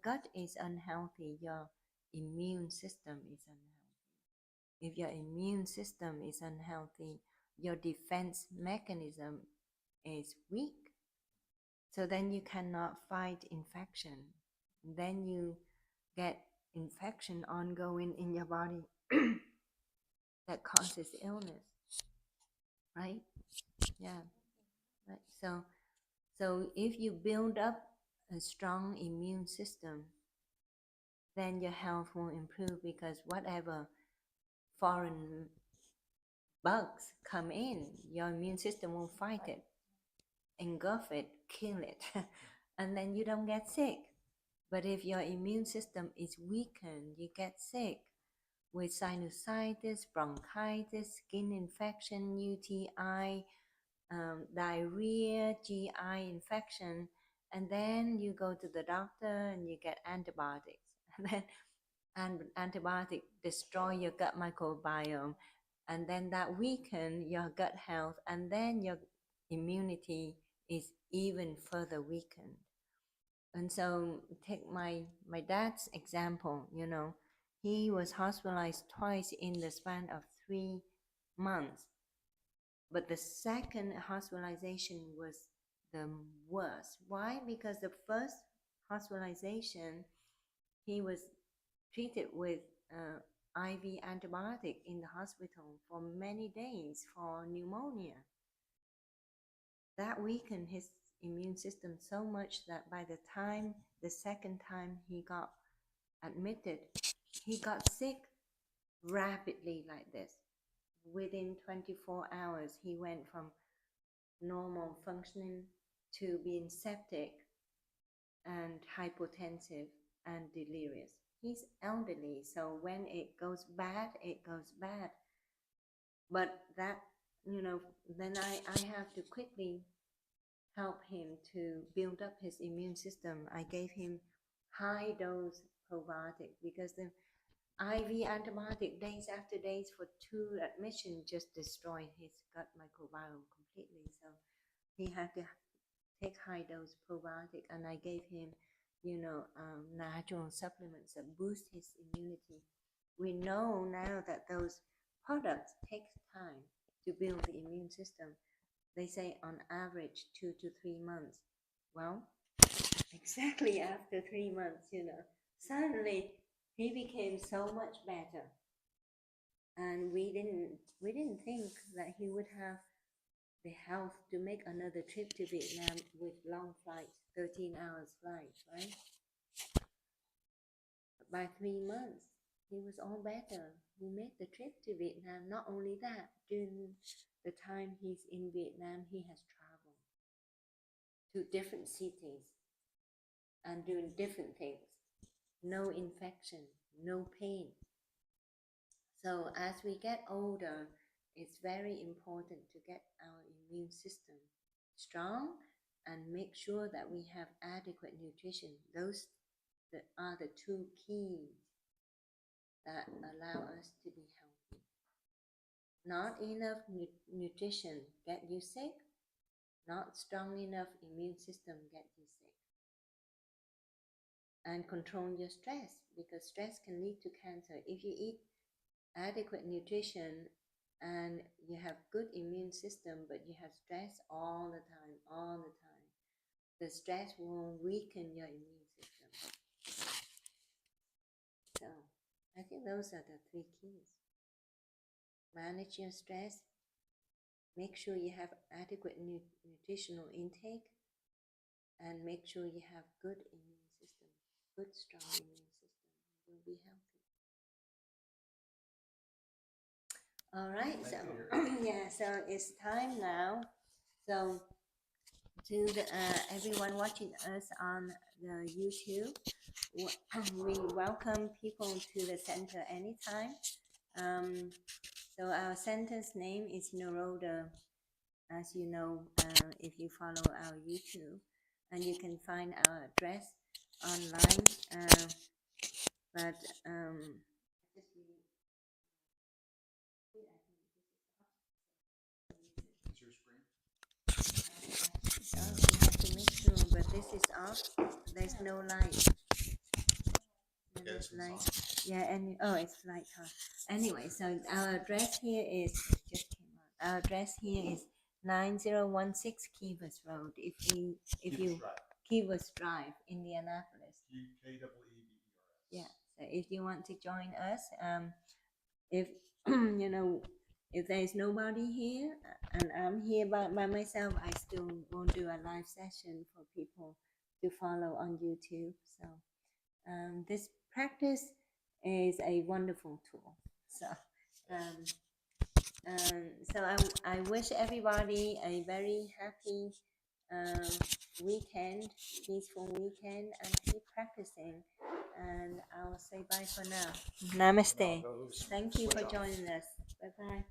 gut is unhealthy, your immune system is unhealthy. If your immune system is unhealthy, your defense mechanism is weak. So then you cannot fight infection. Then you get infection ongoing in your body that causes illness, right? Yeah, right. So if you build up a strong immune system, then your health will improve, because whatever foreign bugs come in, your immune system will fight it, engulf it, kill it, and then you don't get sick. But if your immune system is weakened, you get sick with sinusitis, bronchitis, skin infection, UTI, diarrhea, GI infection, and then you go to the doctor and you get antibiotics. And then antibiotic destroy your gut microbiome, and then that weaken your gut health, and then your immunity is even further weakened. And so take my dad's example, he was hospitalized twice in the span of 3 months. But the second hospitalization was the worst. Why? Because the first hospitalization, he was treated with IV antibiotic in the hospital for many days for pneumonia. That weakened his immune system so much that by the time the second time he got admitted, he got sick rapidly like this. Within 24 hours, he went from normal functioning to being septic and hypotensive and delirious. He's elderly, so when it goes bad, it goes bad. But that, then I have to quickly help him to build up his immune system. I gave him high dose probiotic, because the IV antibiotic days after days for 2 admissions just destroyed his gut microbiome completely. So he had to take high dose probiotic, and I gave him, natural supplements that boost his immunity. We know now that those products take time to build the immune system. They say on average 2 to 3 months. Well, exactly after 3 months, suddenly he became so much better. And we didn't think that he would have the health to make another trip to Vietnam with long flights, 13 hours flights, right? But by 3 months, he was all better. He made the trip to Vietnam. Not only that, during the time he's in Vietnam, he has traveled to different cities and doing different things. No infection, no pain. So as we get older, it's very important to get our immune system strong and make sure that we have adequate nutrition. Those that are the 2 keys that allow us to be healthy. Not enough nutrition get you sick. Not strong enough immune system get you sick. And control your stress, because stress can lead to cancer. If you eat adequate nutrition and you have good immune system, but you have stress all the time, the stress will weaken your immune system. So I think those are the 3 keys. Manage your stress, make sure you have adequate nutritional intake, and make sure you have good immune system, good strong immune system. You'll be healthy. All right, so it's time now. So to everyone watching us on the YouTube, we welcome people to the center anytime. So our center's name is Nirodha, as you know, if you follow our YouTube, and you can find our address online. But Is your screen? you have to make sure, but this is off. There's no light. Yes, Light. Yeah, and it's light. Anyway, so our address here is just came out. Our address here is 9016 Kivas Road. If you Kivas Drive, Indianapolis. KWEBERS. Yeah. So if you want to join us, if if there's nobody here and I'm here by myself, I still won't do a live session for people to follow on YouTube. So this practice is a wonderful tool. So I wish everybody a very happy weekend, peaceful weekend, and keep practicing. And I'll say bye for now. Namaste. Thank you for joining us. Bye bye.